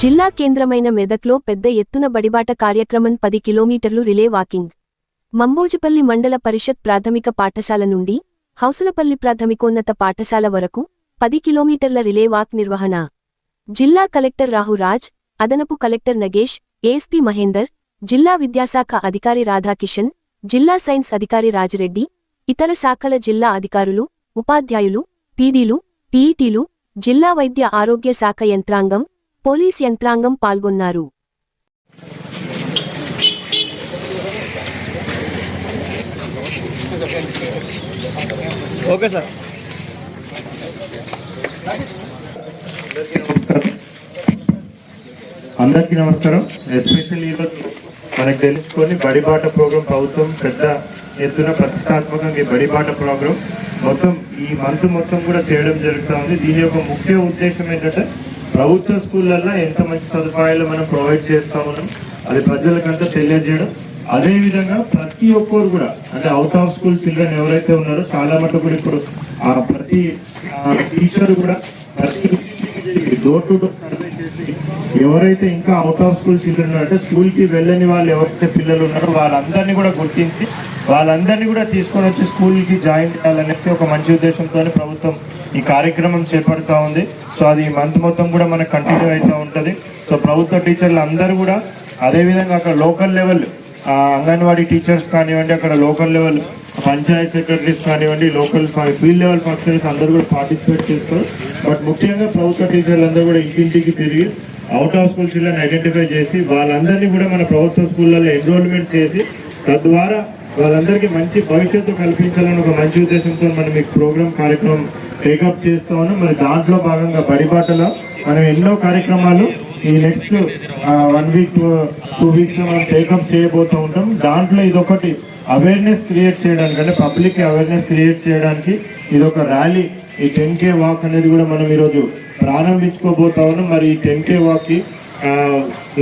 జిల్లా కేంద్రమైన మెదక్లో పెద్ద ఎత్తున బడిబాట కార్యక్రమం 10 కిలోమీటర్లు రిలే వాకింగ్. మంబోజిపల్లి మండల పరిషత్ ప్రాథమిక పాఠశాల నుండి హౌసులపల్లి ప్రాథమికోన్నత పాఠశాల వరకు 10 కిలోమీటర్ల రిలే వాక్ నిర్వహణ. జిల్లా కలెక్టర్ రాహురాజ్, అదనపు కలెక్టర్ నగేష్, ఏఎస్పీ మహేందర్, జిల్లా విద్యాశాఖ అధికారి రాధాకిషన్, జిల్లా సైన్స్ అధికారి రాజిరెడ్డి, ఇతర శాఖల జిల్లా అధికారులు, ఉపాధ్యాయులు, పీడీలు, పీఈటీలు, జిల్లా వైద్య ఆరోగ్య శాఖ యంత్రాంగం, పోలీస్ యంత్రాంగం పాల్గొన్నారు. Okay sir. అందరికీ నమస్కారం. ఎస్పెషల్లీ ఈరోజు మనకు తెలుసుకొని బడిబాట ప్రోగ్రాం ప్రభుత్వం పెద్ద ఎత్తున ప్రతిష్టాత్మకంగా ఈ బడిబాట ప్రోగ్రాం మొత్తం ఈ మంత్ మొత్తం కూడా చేయడం జరుగుతూ ఉంది. దీని యొక్క ముఖ్య ఉద్దేశం ఏంటంటే ప్రభుత్వ స్కూళ్ళల్లో ఎంత మంచి సదుపాయాలు మనం ప్రొవైడ్ చేస్తా ఉన్నాం అది ప్రజలకంతా తెలియజేయడం. అదేవిధంగా ప్రతి ఒక్కరు కూడా అంటే అవుట్ ఆఫ్ స్కూల్ చిల్డ్రన్ ఎవరైతే ఉన్నారో చాలా మటుకు కూడా ఇప్పుడు ప్రతి టీచర్ కూడా ప్రతి డోర్ టు డోర్ సర్వే చేసి ఎవరైతే ఇంకా అవుట్ ఆఫ్ స్కూల్ చిల్డ్రన్ అంటే స్కూల్కి వెళ్ళని వాళ్ళు ఎవరైతే పిల్లలు ఉన్నారో వాళ్ళందరినీ కూడా గుర్తించి వాళ్ళందరినీ కూడా తీసుకొని వచ్చి స్కూల్కి జాయిన్ చేయాలనేసి ఒక మంచి ఉద్దేశంతో ప్రభుత్వం ఈ కార్యక్రమం చేపడుతూ ఉంది. సో అది ఈ మంత్ మొత్తం కూడా మనకు కంటిన్యూ అవుతూ ఉంటుంది. సో ప్రభుత్వ టీచర్లు అందరూ కూడా అదేవిధంగా అక్కడ లోకల్ లెవెల్ అంగన్వాడీ టీచర్స్ కానివ్వండి, అక్కడ లోకల్ లెవెల్ పంచాయత్ సెక్రటరీస్ కానివ్వండి, లోకల్ ఫీల్డ్ లెవెల్ ఫంక్షనరీస్ అందరూ కూడా పార్టిసిపేట్ చేస్తారు. బట్ ముఖ్యంగా ప్రభుత్వ టీచర్లు అందరూ కూడా ఇంటింటికి తిరిగి out of school children identify చేసి వాళ్ళందరినీ కూడా మన ప్రభుత్వ స్కూళ్ళలో ఎన్రోల్మెంట్ చేసి తద్వారా వాళ్ళందరికీ మంచి భవిష్యత్తు కల్పించాలని ఒక మంచి ఉద్దేశంతో మనం ఈ ప్రోగ్రామ్ కార్యక్రమం టేకప్ చేస్తా ఉన్నాం. మరి దాంట్లో భాగంగా బడిబాటలో మనం ఎన్నో కార్యక్రమాలు ఈ నెక్స్ట్ 1 వీక్ 2 వీక్స్లో మనం టేకప్ చేయబోతూ ఉంటాం. దాంట్లో ఇదొకటి అవేర్నెస్ క్రియేట్ చేయడానికి అంటే పబ్లిక్ అవేర్నెస్ క్రియేట్ చేయడానికి ఇదొక ర్యాలీ. ఈ 10K వాక్ అనేది కూడా మనం ఈరోజు ప్రారంభించుకోబోతా ఉన్నాం. మరి ఈ 10K వాక్కి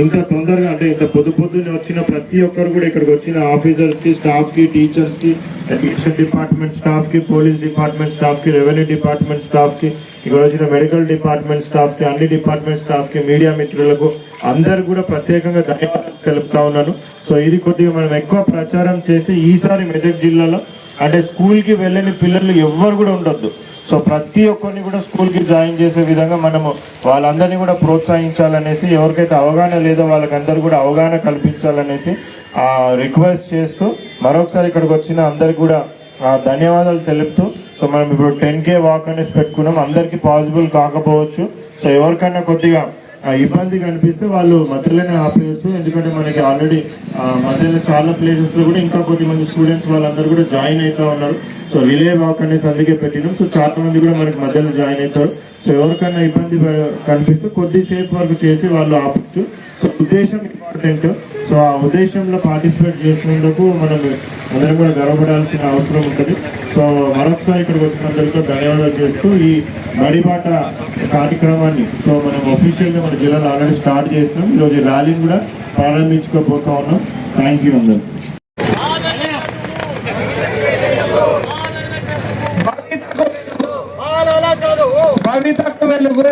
ఇంత తొందరగా అంటే ఇంత పొద్దున్నే వచ్చిన ప్రతి ఒక్కరు కూడా ఇక్కడికి వచ్చిన ఆఫీసర్స్కి, స్టాఫ్కి, టీచర్స్కి, ఎడ్యుకేషన్ డిపార్ట్మెంట్ స్టాఫ్కి, పోలీస్ డిపార్ట్మెంట్ స్టాఫ్కి, రెవెన్యూ డిపార్ట్మెంట్ స్టాఫ్కి, ఇక్కడ వచ్చిన మెడికల్ డిపార్ట్మెంట్ స్టాఫ్కి, అన్ని డిపార్ట్మెంట్ స్టాఫ్కి, మీడియా మిత్రులకు అందరు కూడా ప్రత్యేకంగా ధన్యవాదాలు తెలుపుతా ఉన్నాను. సో ఇది కొద్దిగా మనం ఎక్కువ ప్రచారం చేసి ఈసారి మెదక్ జిల్లాలో అంటే స్కూల్కి వెళ్ళని పిల్లలు ఎవ్వరు కూడా ఉండొద్దు. సో ప్రతి ఒక్కరిని కూడా స్కూల్కి జాయిన్ చేసే విధంగా మనము వాళ్ళందరినీ కూడా ప్రోత్సహించాలనేసి, ఎవరికైతే అవగాహన లేదో వాళ్ళకందరూ కూడా అవగాహన కల్పించాలనేసి రిక్వెస్ట్ చేస్తూ మరొకసారి ఇక్కడికి వచ్చిన అందరికి కూడా ధన్యవాదాలు తెలుపుతూ సో మనం ఇప్పుడు 10K వాక్ అనేసి పెట్టుకున్నాం. అందరికీ పాసిబుల్ కాకపోవచ్చు. సో ఎవరికైనా కొద్దిగా ఇబ్బంది కనిపిస్తే వాళ్ళు మధ్యలోనే ఆపేయచ్చు. ఎందుకంటే మనకి ఆల్రెడీ మధ్యలో చాలా ప్లేసెస్లో కూడా ఇంకా కొద్దిమంది స్టూడెంట్స్ వాళ్ళందరూ కూడా జాయిన్ అవుతూ ఉన్నారు. సో రిలే వాక్ అనేసి అందుకే పెట్టినాం. సో చాలా మంది కూడా మనకి మధ్యలో జాయిన్ అవుతారు. సో ఎవరికైనా ఇబ్బంది కనిపిస్తే కొద్దిసేపు వరకు చేసి వాళ్ళు ఆపచ్చు. సో ఉద్దేశం ఇంపార్టెంట్. సో ఆ ఉద్దేశంలో పార్టిసిపేట్ చేసినందుకు మనం అందరం కూడా గర్వపడాల్సిన అవసరం ఉంటుంది. సో మరొకసారి ఇక్కడికి వచ్చినందరితో ధన్యవాదాలు చేస్తూ ఈ బడిబాట కార్యక్రమాన్ని సో మనం ఒఫీషియల్గా మన జిల్లాలో ఆల్రెడీ స్టార్ట్ చేసినాం. ఈరోజు ర్యాలీని కూడా ప్రారంభించుకోబోతా ఉన్నాం. థ్యాంక్ యూ అందరూ. భవితకు వెలుగు